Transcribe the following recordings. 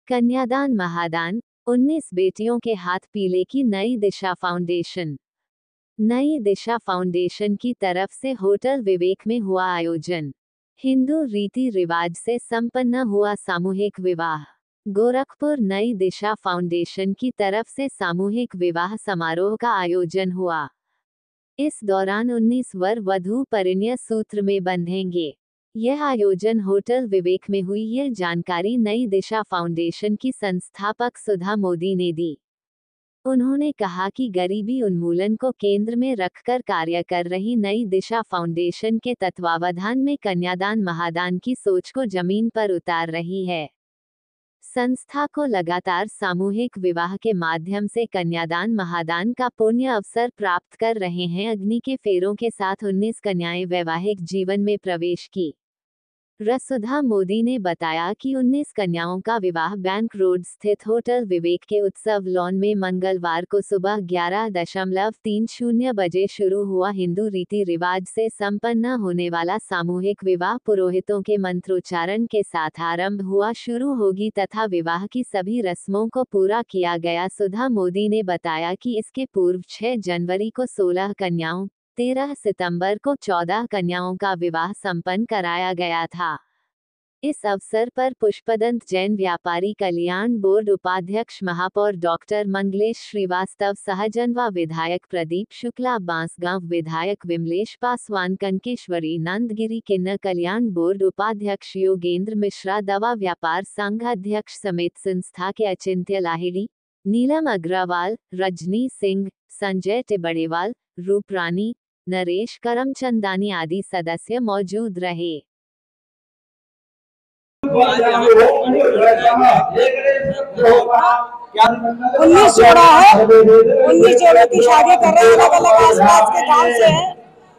कन्यादान महादान, 19 बेटियों के हाथ पीले की नई दिशा फाउंडेशन। नई दिशा फाउंडेशन की तरफ से होटल विवेक में हुआ आयोजन। हिंदू रीति रिवाज से संपन्न हुआ सामूहिक विवाह। गोरखपुर नई दिशा फाउंडेशन की तरफ से सामूहिक विवाह समारोह का आयोजन हुआ। इस दौरान 19 वर वधू परिणय सूत्र में बंधेंगे। यह आयोजन होटल विवेक में हुई। यह जानकारी नई दिशा फाउंडेशन की संस्थापक सुधा मोदी ने दी। उन्होंने कहा कि गरीबी उन्मूलन को केंद्र में रखकर कार्य कर रही नई दिशा फाउंडेशन के तत्वावधान में कन्यादान महादान की सोच को जमीन पर उतार रही है। संस्था को लगातार सामूहिक विवाह के माध्यम से कन्यादान महादान का पुण्य अवसर प्राप्त कर रहे हैं। अग्नि के फेरों के साथ 19 कन्याएं वैवाहिक जीवन में प्रवेश की। सुधा मोदी ने बताया कि 19 कन्याओं का विवाह बैंक रोड स्थित होटल विवेक के उत्सव लॉन में मंगलवार को सुबह 11:30 बजे शुरू हुआ। हिंदू रीति रिवाज से संपन्न होने वाला सामूहिक विवाह पुरोहितों के मंत्रोच्चारण के साथ आरंभ हुआ शुरू होगी तथा विवाह की सभी रस्मों को पूरा किया गया। सुधा मोदी ने बताया कि इसके पूर्व 6 जनवरी को 16 कन्याओं, 13 सितंबर को 14 कन्याओं का विवाह संपन्न कराया गया था। इस अवसर पर पुष्पदंत जैन व्यापारी कल्याण बोर्ड उपाध्यक्ष महापौर डॉक्टर मंगलेश श्रीवास्तव, सहजनवा विधायक प्रदीप शुक्ला, बांसगांव विधायक विमलेश पासवान, कंकेश्वरी नंदगिरी किन्नर कल्याण बोर्ड उपाध्यक्ष योगेंद्र मिश्रा, दवा व्यापार संघ अध्यक्ष समेत संस्था के अचिंत्य लाहिड़ी, नीलम अग्रवाल, रजनी सिंह, संजय टिबड़ेवाल, रूपरानी, नरेश करमचंदानी आदि सदस्य मौजूद रहे। 19 जोड़ा है, 19 जोड़ों की शादी कर रहे हैं, अलग अलग आसपास के गांव से हैं।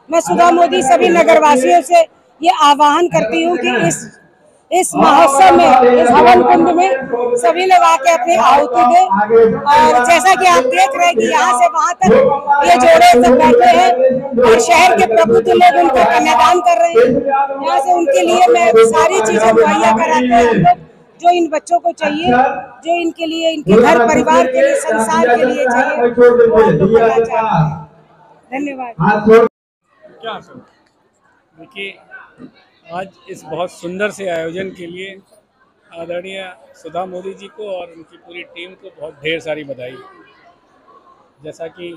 मैं सुधा मोदी सभी नगरवासियों से ये आह्वान करती हूँ कि इस महोत्सव में, इस हवन कुंड में सभी लोग आके अपनी आहुति दें। और जैसा कि आप देख रहे हैं कि यहाँ से वहाँ तक ये जोड़े सब बैठे हैं और शहर के प्रबुद्ध लोग उनको कन्यादान कर रहे हैं। यहाँ से उनके लिए मैं सारी चीजें मुहैया कराते हैं हम लोग, जो इन बच्चों को चाहिए, जो इनके लिए, इनके घर परिवार के लिए, संसार के लिए चाहिए, वो हम लोग करना चाहते हैं। धन्यवाद। क्या देखिए, आज इस बहुत सुंदर से आयोजन के लिए आदरणीय सुधा मोदी जी को और उनकी पूरी टीम को बहुत ढेर सारी बधाई। जैसा कि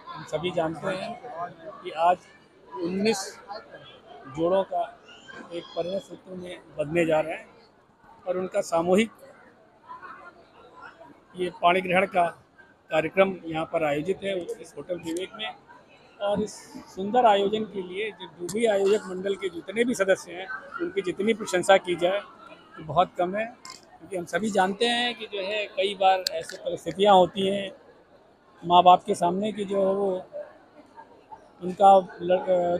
हम सभी जानते हैं कि आज 19 जोड़ों का एक परिणय सूत्र में बंधने जा रहे हैं और उनका सामूहिक ये पाणी ग्रहण का कार्यक्रम यहाँ पर आयोजित है इस होटल विवेक में। और इस सुंदर आयोजन के लिए जो भी आयोजक मंडल के जितने भी सदस्य हैं, उनकी जितनी प्रशंसा की जाए तो बहुत कम है, क्योंकि हम सभी जानते हैं कि जो है कई बार ऐसी परिस्थितियाँ होती हैं माँ बाप के सामने कि जो है वो उनका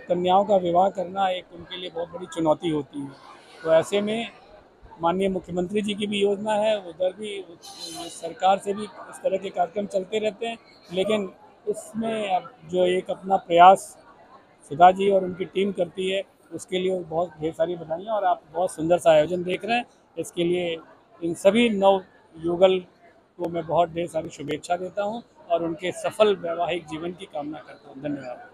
कन्याओं का विवाह करना एक उनके लिए बहुत बड़ी चुनौती होती है। तो ऐसे में माननीय मुख्यमंत्री जी की भी योजना है, उधर भी सरकार से भी इस तरह के कार्यक्रम चलते रहते हैं, लेकिन इसमें अब जो एक अपना प्रयास सुधा जी और उनकी टीम करती है, उसके लिए बहुत ढेर सारी बधाइयाँ। और आप बहुत सुंदर सा आयोजन देख रहे हैं, इसके लिए इन सभी नव युगल को मैं बहुत ढेर सारी शुभेच्छा देता हूँ और उनके सफल वैवाहिक जीवन की कामना करता हूँ। धन्यवाद।